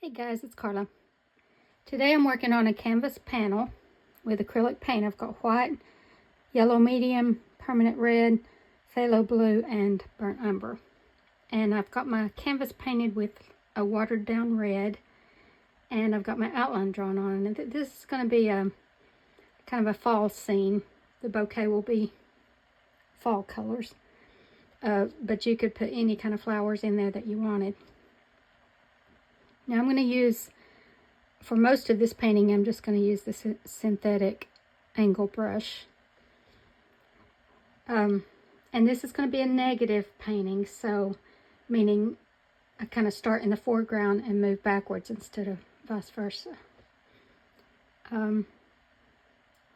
Hey guys, it's Carla. Today I'm working on a canvas panel with acrylic paint. I've got white, yellow medium, permanent red, phthalo blue, and burnt umber. And I've got my canvas painted with a watered down red, and I've got my outline drawn on. And this is going to be a kind of a fall scene. The bouquet will be fall colors, but you could put any kind of flowers in there that you wanted. Now I'm going to use, for most of this painting, I'm just going to use this synthetic angle brush. And this is going to be a negative painting, so meaning I kind of start in the foreground and move backwards instead of vice versa.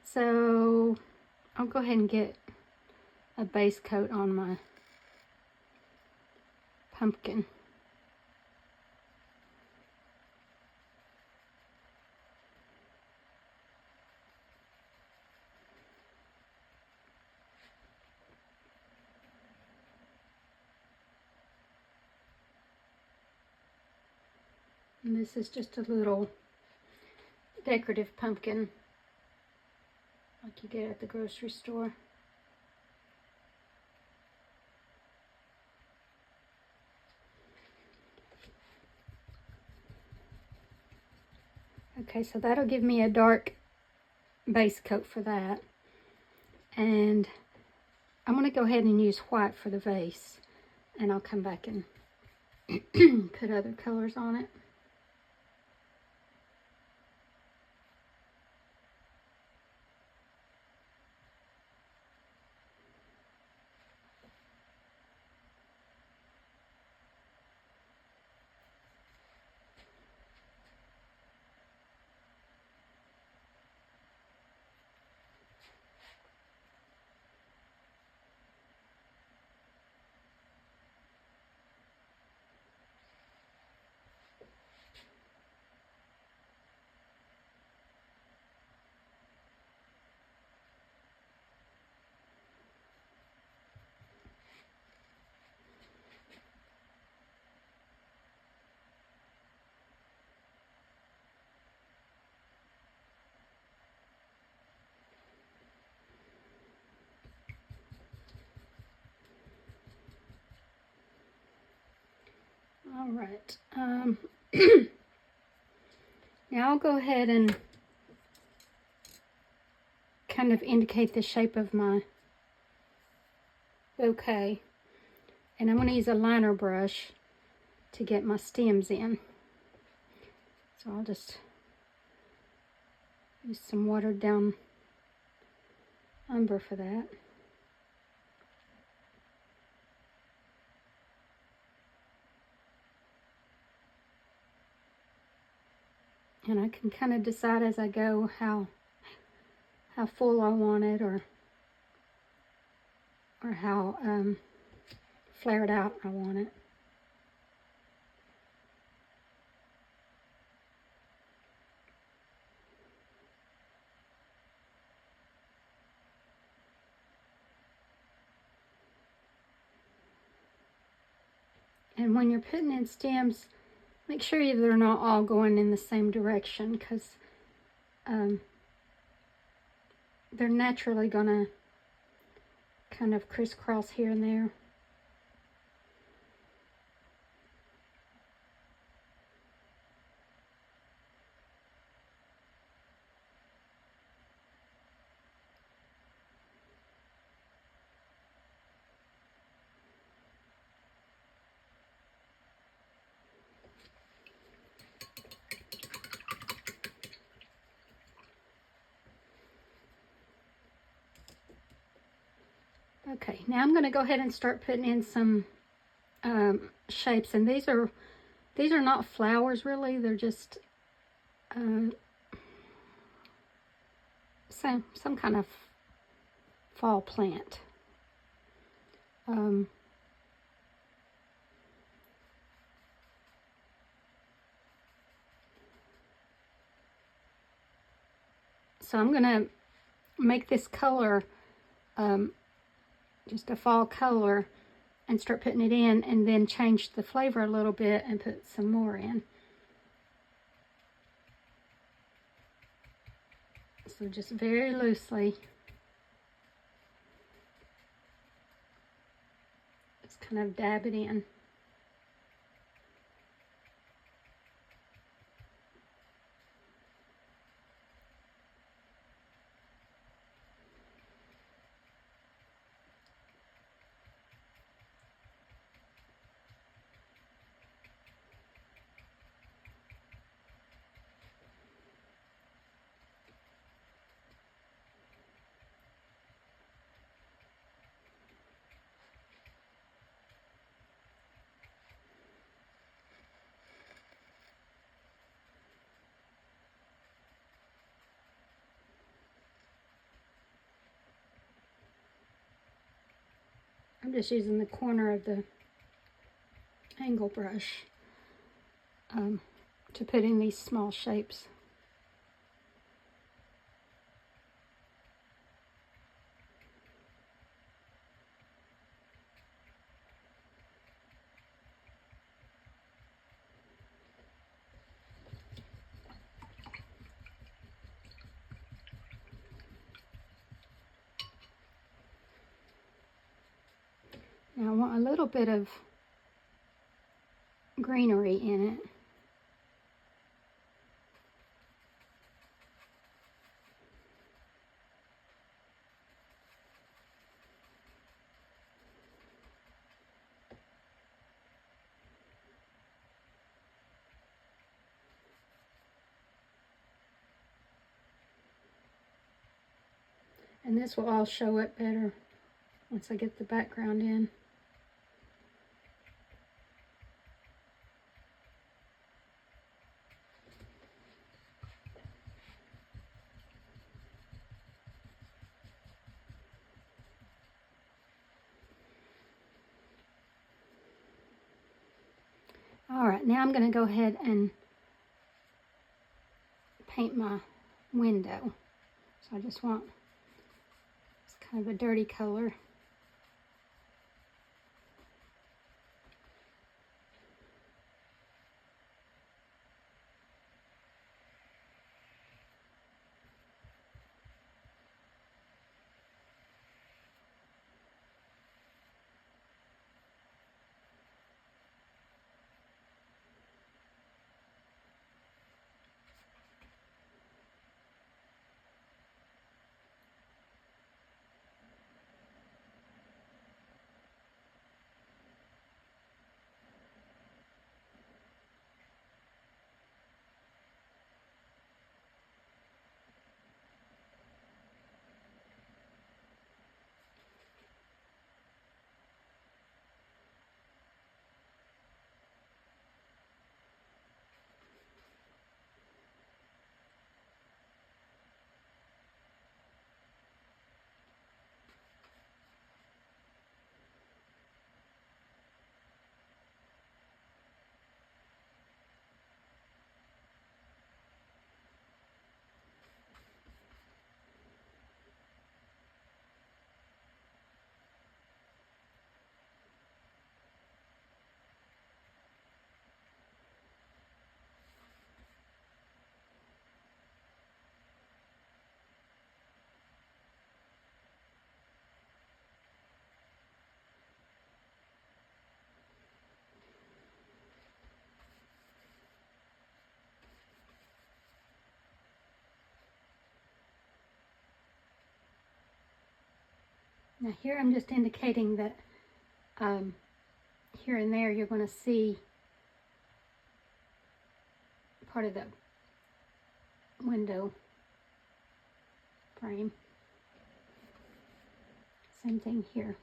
So I'll go ahead and get a base coat on my pumpkin. And this is just a little decorative pumpkin like you get at the grocery store. Okay, so that'll give me a dark base coat for that. And I'm going to go ahead and use white for the vase. And I'll come back and put other colors on it. All right. Now I'll go ahead and kind of indicate the shape of my bouquet. And I'm going to use a liner brush to get my stems in. So I'll just use some watered down umber for that. And I can kind of decide as I go how full I want it, or how flared out I want it. And when you're putting in stems, make sure they're not all going in the same direction, because they're naturally gonna kind of crisscross here and there. Okay, now I'm going to go ahead and start putting in some shapes, and these are not flowers really. They're just some kind of fall plant. So I'm going to make this color just a fall color and start putting it in, and then change the flavor a little bit and put some more in. So just very loosely, just kind of dab it in. I'm just using the corner of the angle brush to put in these small shapes. Now I want a little bit of greenery in it. And this will all show up better once I get the background in. All right, now I'm going to go ahead and paint my window. So I just want, it's kind of a dirty color. Now here I'm just indicating that here and there you're going to see part of the window frame. Same thing here.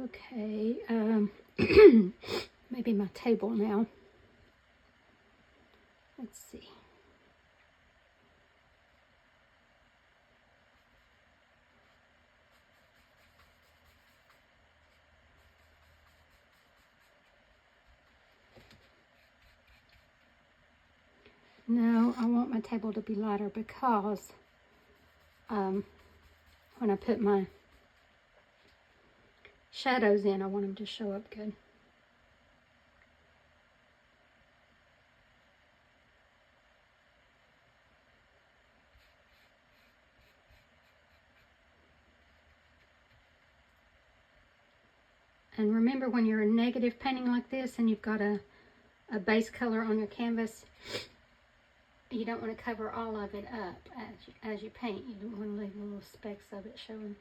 Okay, maybe my table now. Let's see. No, I want my table to be lighter because when I put my shadows in, I want them to show up good. And remember, when you're negative painting like this and you've got a base color on your canvas, you don't want to cover all of it up as you paint. You don't want to leave little specks of it showing.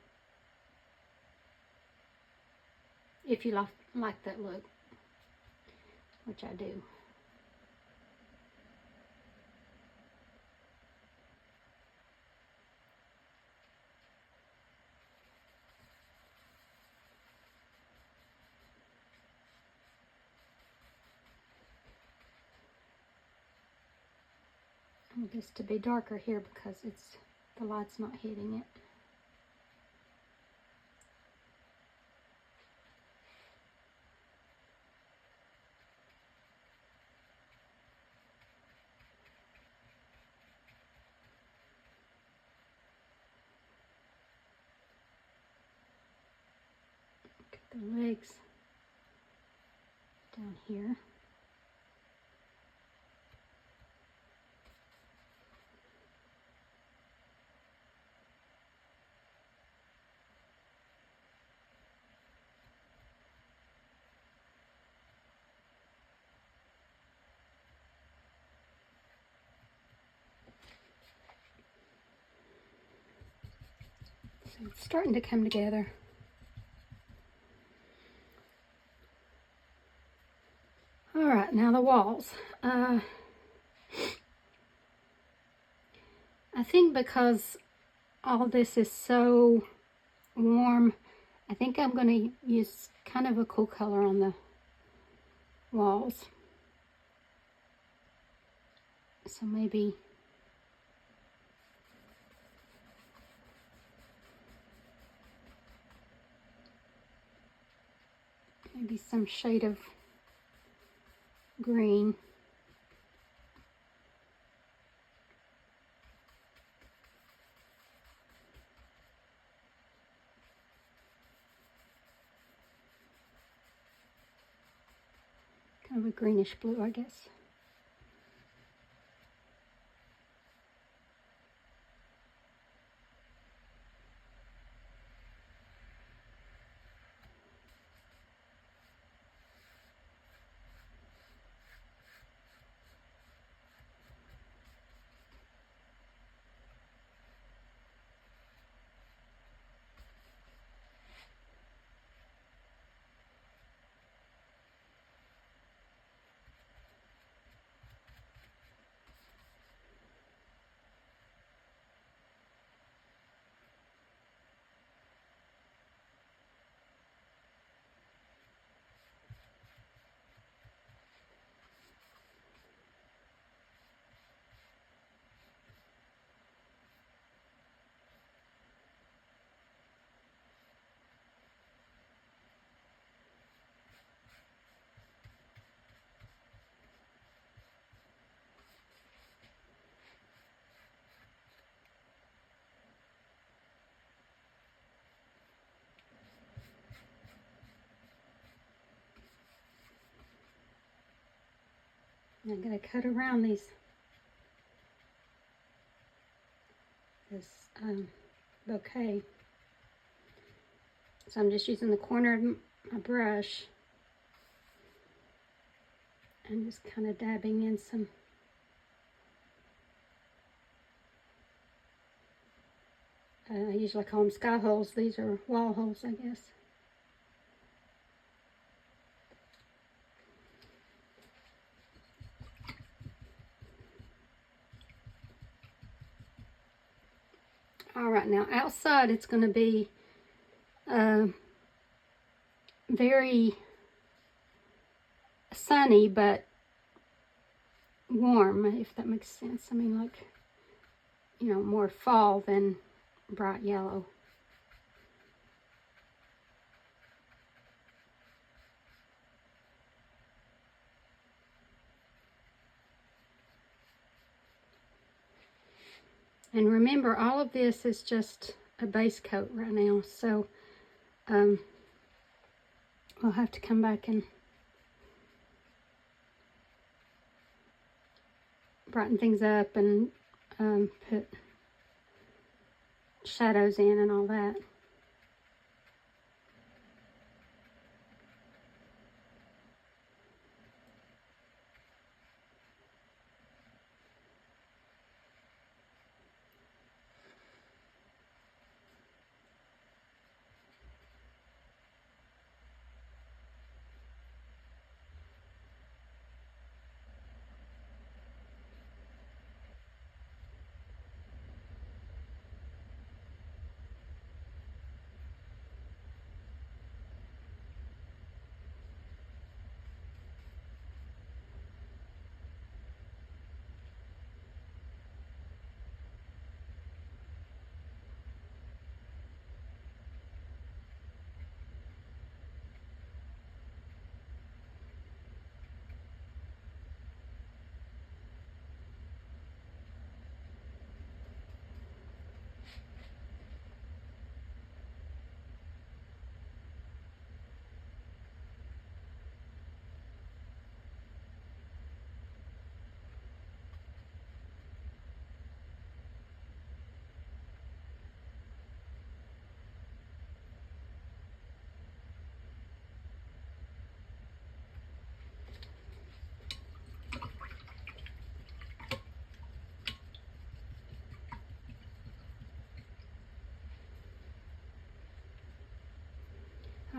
If you like that look, which I do. I want this to be darker here because the light's not hitting it. Get the legs down here. So it's starting to come together. All right, now the walls. I think because all this is so warm, I think I'm going to use kind of a cool color on the walls. So maybe some shade of green. Kind of a greenish blue, I guess. I'm going to cut around this bouquet. So I'm just using the corner of my brush and just kind of dabbing in some I usually call them sky holes. These are wall holes, I guess. Alright, now outside it's going to be very sunny but warm, if that makes sense. I mean, like, you know, more fall than bright yellow. And remember, all of this is just a base coat right now, so I'll have to come back and brighten things up and put shadows in and all that.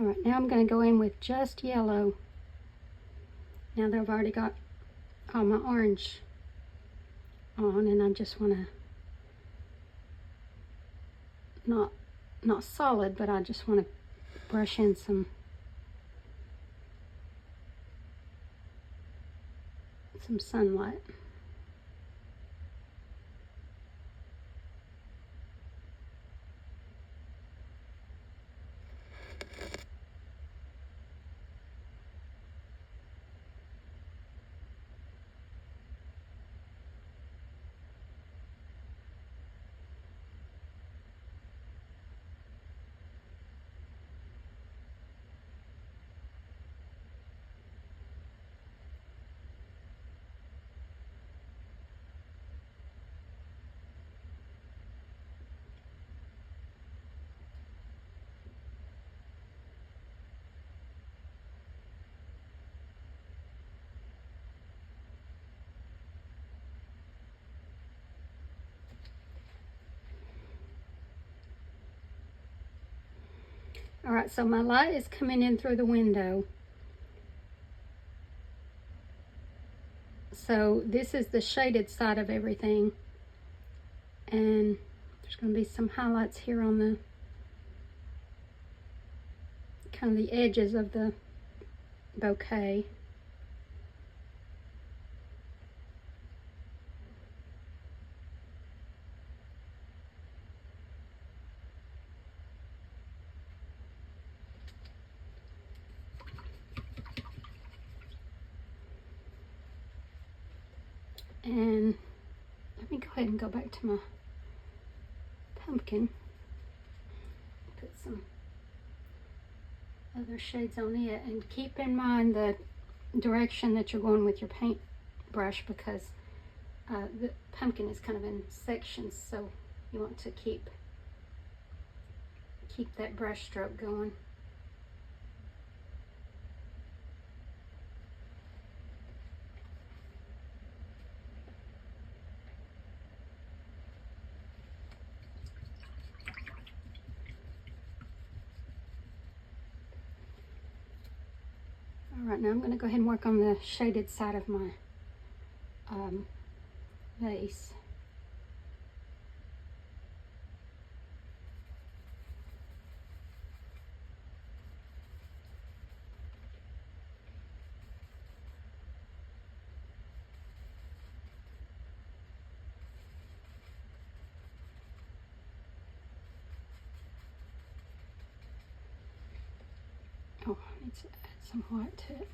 All right, now I'm going to go in with just yellow. Now that I've already got all my orange on, and I just want to, not solid, but I just want to brush in some sunlight. All right, so my light is coming in through the window. So this is the shaded side of everything. And there's going to be some highlights here on the kind of the edges of the bouquet. And let me go ahead and go back to my pumpkin. Put some other shades on it, and keep in mind the direction that you're going with your paint brush, because the pumpkin is kind of in sections, so you want to keep that brush stroke going. All right, now I'm going to go ahead and work on the shaded side of my vase. Oh, I need to add some white to it.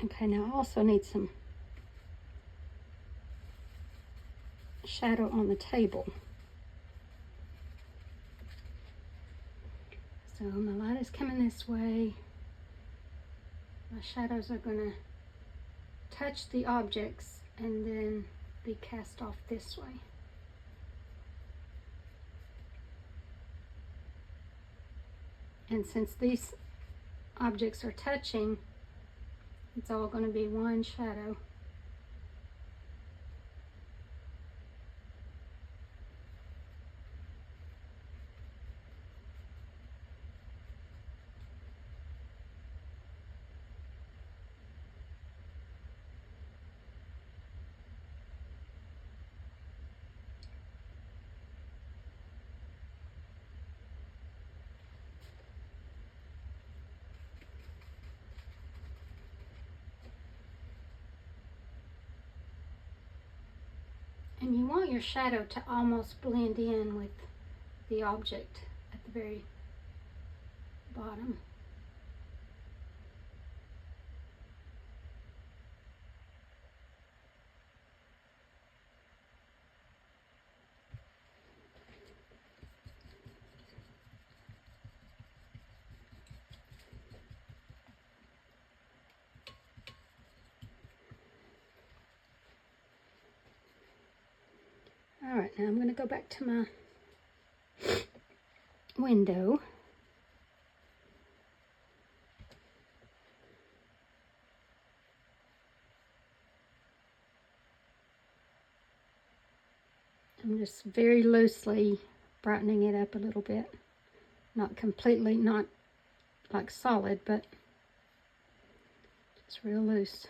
Okay, now I also need some shadow on the table. So my light is coming this way. My shadows are going to touch the objects and then be cast off this way. And since these objects are touching, it's all going to be one shadow. And you want your shadow to almost blend in with the object at the very bottom. All right, now I'm going to go back to my window. I'm just very loosely brightening it up a little bit. Not completely, not like solid, but just real loose.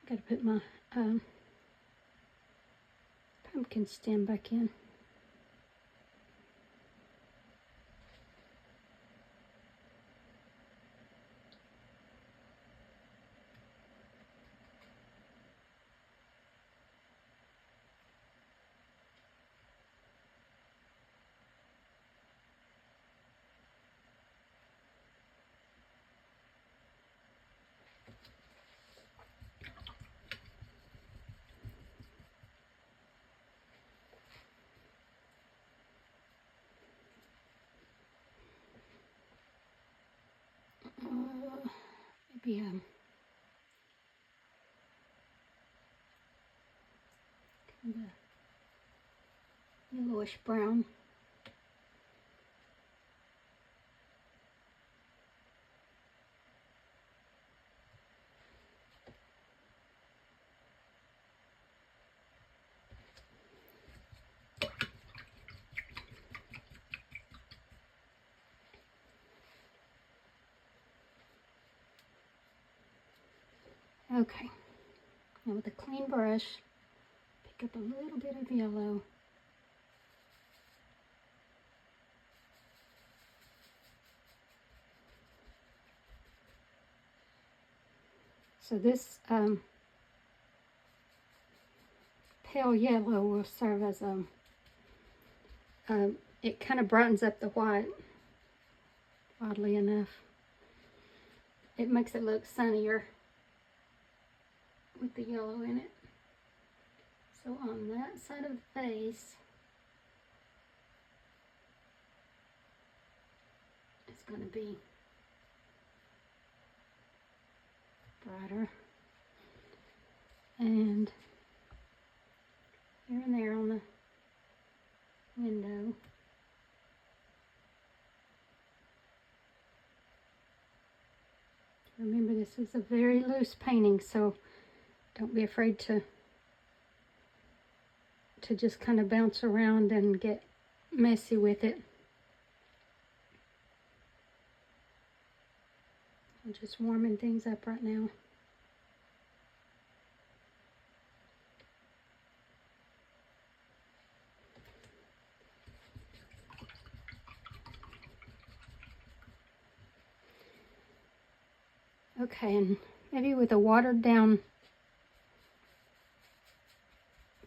Got to put my pumpkin stem back in. Maybe kind of yellowish brown. Okay, now with a clean brush, pick up a little bit of yellow. So this pale yellow will serve as it kind of brightens up the white, oddly enough. It makes it look sunnier with the yellow in it. So on that side of the face, it's going to be brighter. And here and there on the window. Remember, this is a very loose painting, so don't be afraid to just kind of bounce around and get messy with it. I'm just warming things up right now. Okay, and maybe with a watered down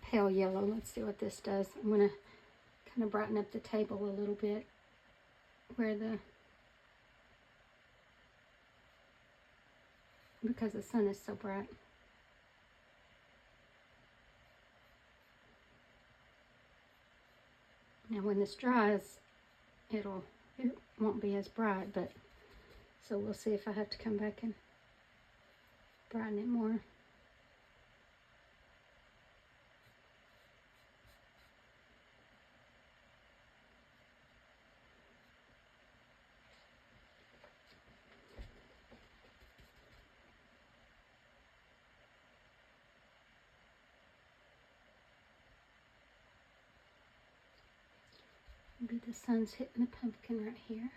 pale yellow, let's see what this does. I'm going to kind of brighten up the table a little bit because the sun is so bright. Now when this dries, it won't be as bright, but so we'll see if I have to come back and brighten it more. Maybe the sun's hitting the pumpkin right here.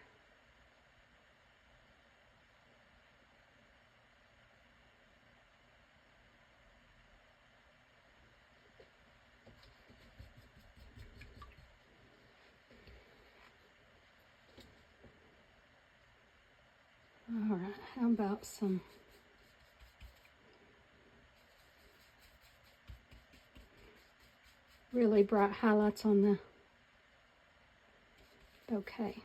All right, how about some really bright highlights on the bouquet?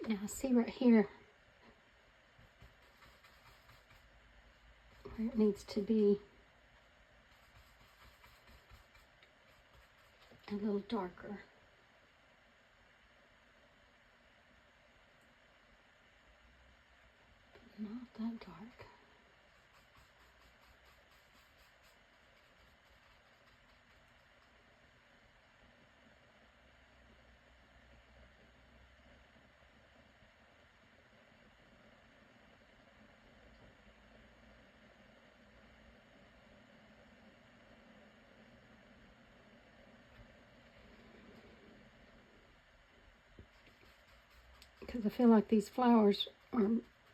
Now see right here where it needs to be a little darker. But not that dark. Because I feel like these flowers, or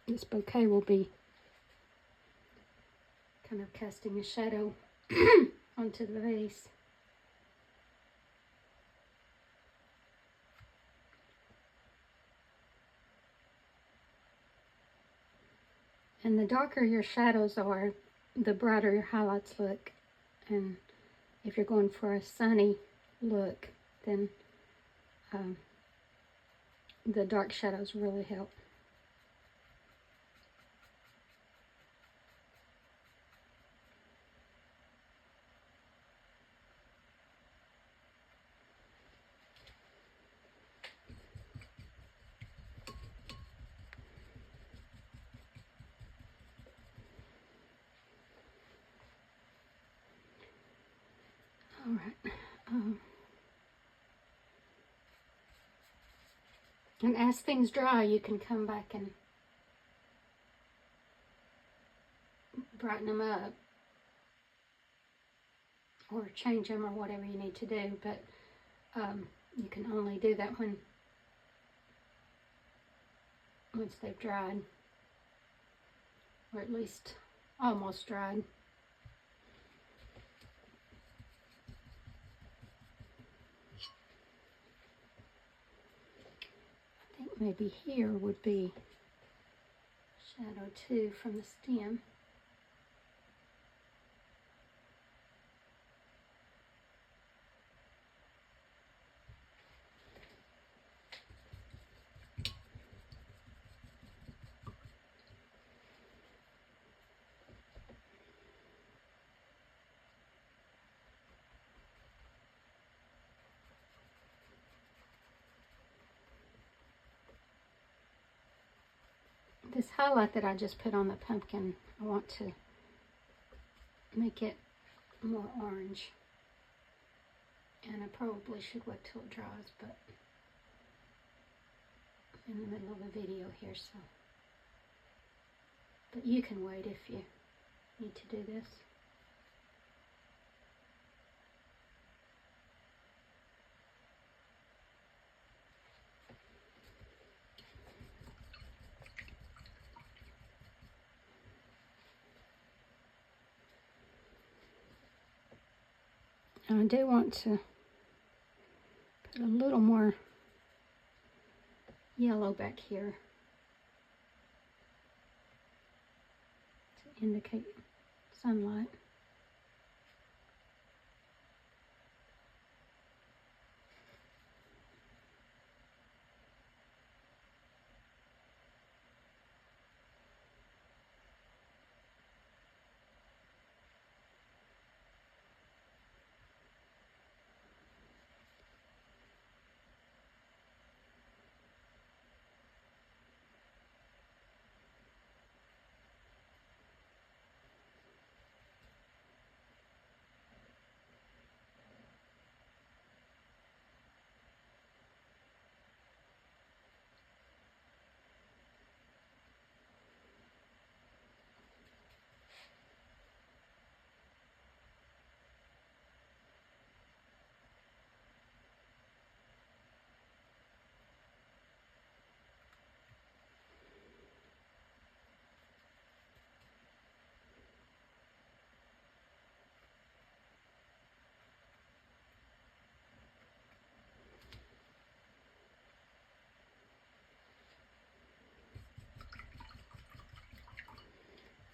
this bouquet, will be kind of casting a shadow onto the vase. And the darker your shadows are, the brighter your highlights look. And if you're going for a sunny look, then the dark shadows really help. All right. And as things dry, you can come back and brighten them up or change them or whatever you need to do. But you can only do that once they've dried, or at least almost dried. I think maybe here would be shadow too from the stem. highlight that I just put on the pumpkin, I want to make it more orange. And I probably should wait till it dries, but I'm in the middle of a video here, so. But you can wait if you need to do this. I do want to put a little more yellow back here to indicate sunlight.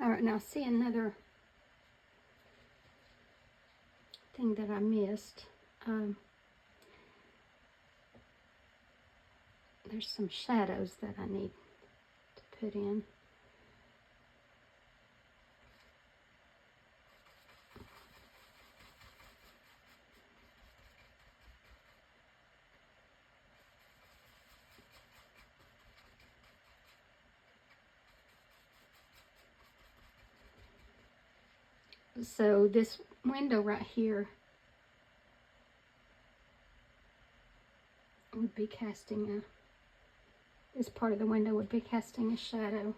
All right, now see another thing that I missed. There's some shadows that I need to put in. So this window right here would be casting this part of the window would be casting a shadow.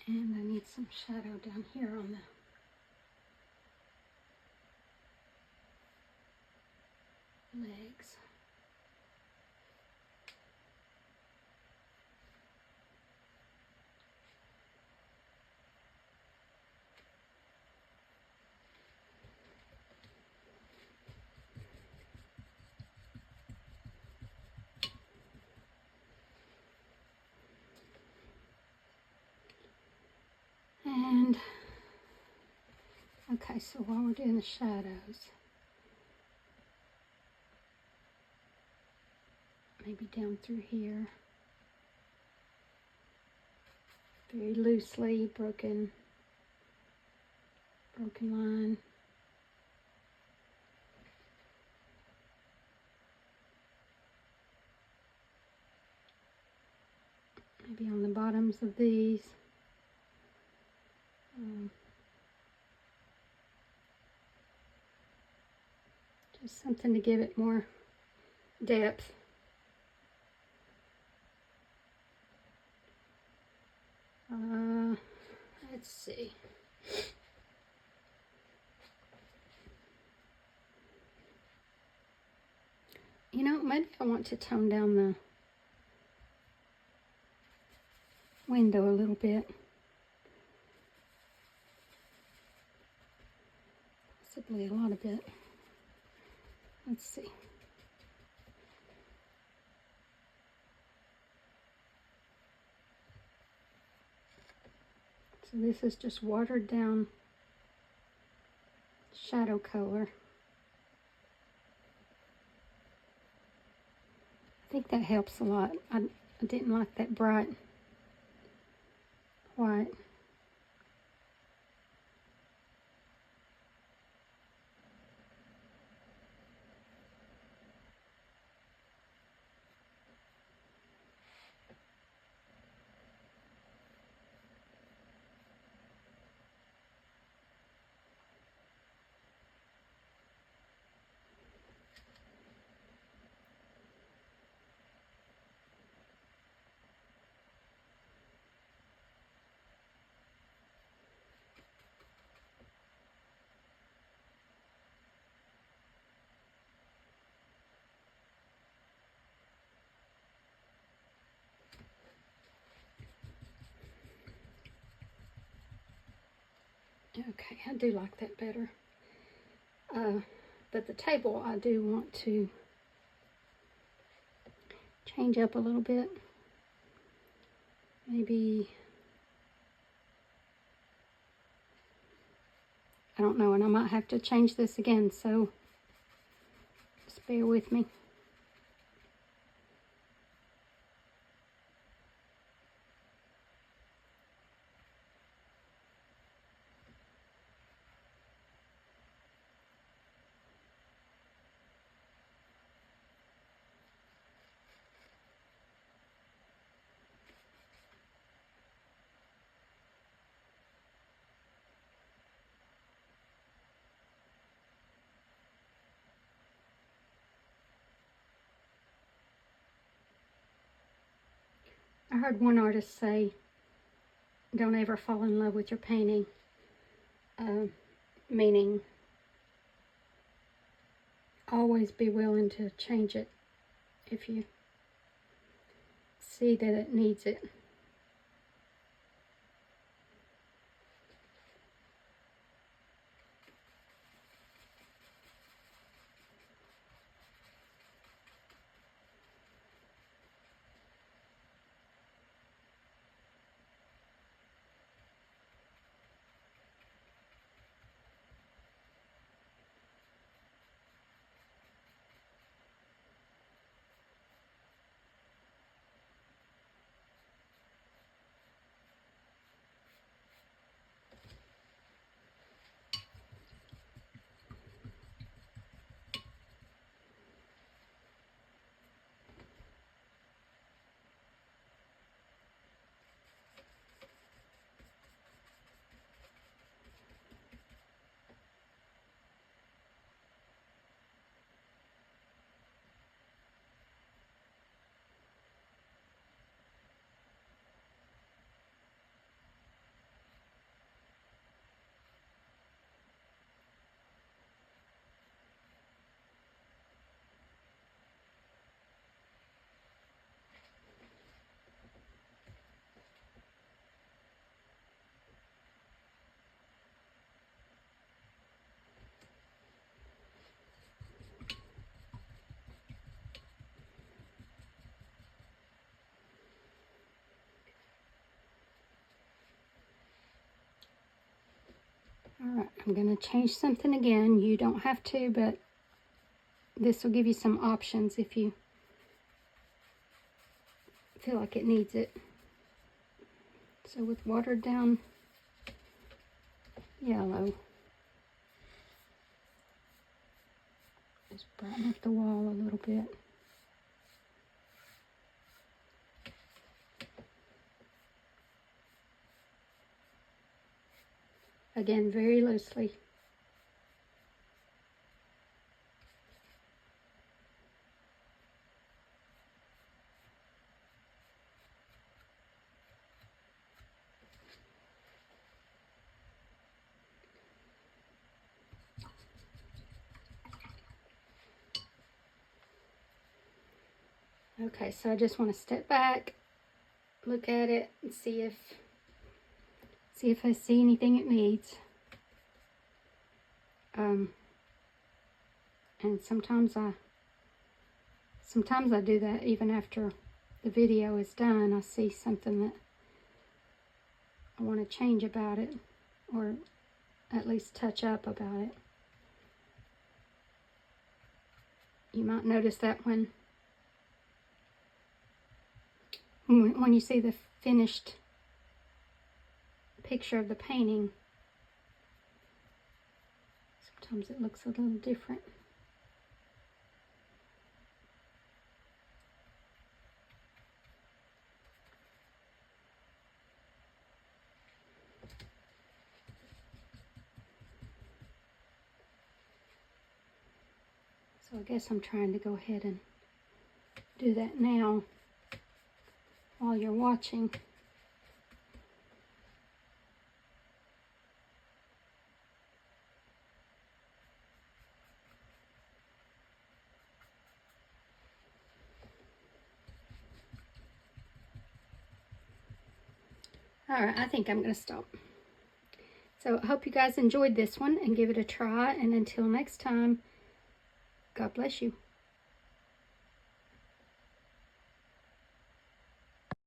And I need some shadow down here on the legs. And okay, so while we're doing the shadows, maybe down through here, very loosely broken line. Maybe on the bottoms of these. Just something to give it more depth. Let's see. You know, maybe I want to tone down window a little bit. Possibly a lot of it. Let's see. So this is just watered down shadow color. I think that helps a lot. I didn't like that bright white. Okay, I do like that better. But the table I do want to change up a little bit. Maybe, I don't know, and I might have to change this again, so just bear with me. I heard one artist say, don't ever fall in love with your painting, meaning always be willing to change it if you see that it needs it. Alright, I'm going to change something again. You don't have to, but this will give you some options if you feel like it needs it. So with watered down yellow, just brighten up the wall a little bit. Again, very loosely. Okay, so I just want to step back, look at it and see if I see anything it needs. And sometimes I do that even after the video is done. I see something that I want to change about it, or at least touch up about it. You might notice that when you see the finished picture of the painting, sometimes it looks a little different. So I guess I'm trying to go ahead and do that now while you're watching. Alright, I think I'm going to stop. So I hope you guys enjoyed this one and give it a try. And until next time, God bless you.